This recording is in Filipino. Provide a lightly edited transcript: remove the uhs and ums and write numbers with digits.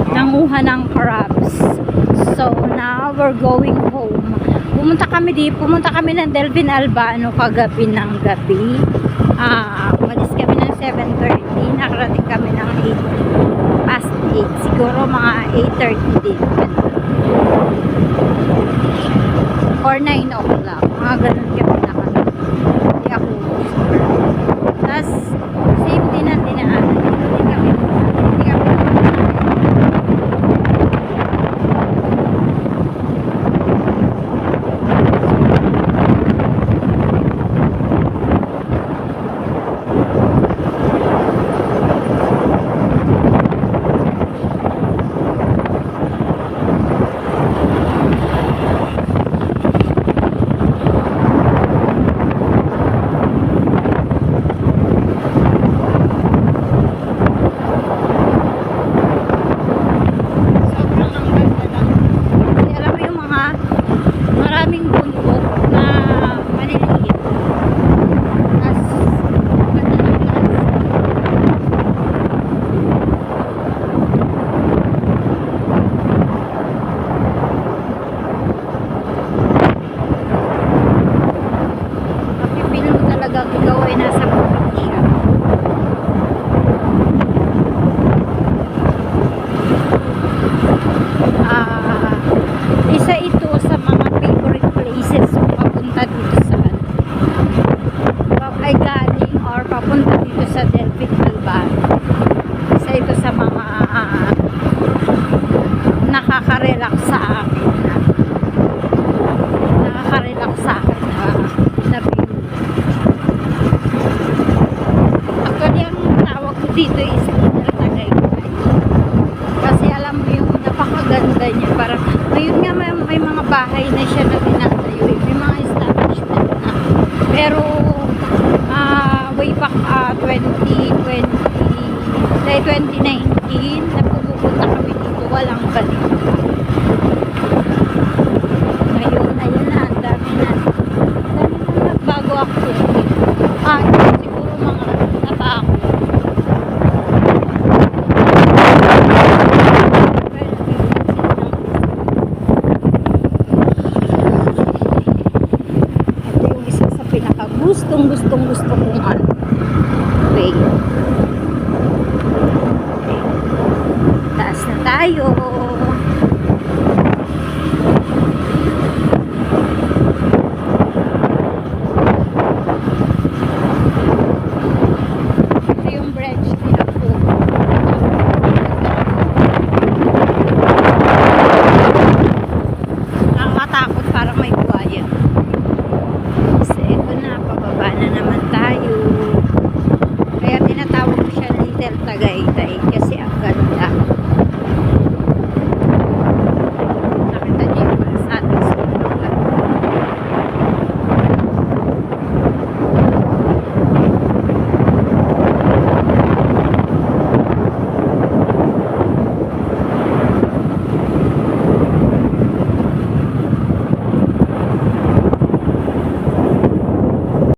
nanguha ng crabs. So now we're going home. Pumunta kami ng Delvin Albano kagabi ng gabi. Umalis kami ng 7:30, nakarating kami ng 8:08, siguro mga 8:30 din or 9 o'clock, mga ganun kami nakarating. Hindi ako sure. Tas same din ang dinaanan, hindi kami ikaw ay nasa probinsya. Isa ito sa mga favorite places papunta dito sa ay galing or papunta dito sa Delvin Albano. Isa ito sa mga nakaka-relax sa akin na view. Actually, ang tawag ko dito is Little Tagaytay. Kasi alam mo yung napakaganda niya. Parang, ngayon nga may mga bahay na siya na tinatayo. May mga establishment na. Pero, way back 2019, na pupunta kami dito, walang balik. Ngayon, ayun na, ang dami na bago ako. Siguro mga napa ako. Ito yung isa sa pinaka-gustong kong way. Taas na tayo.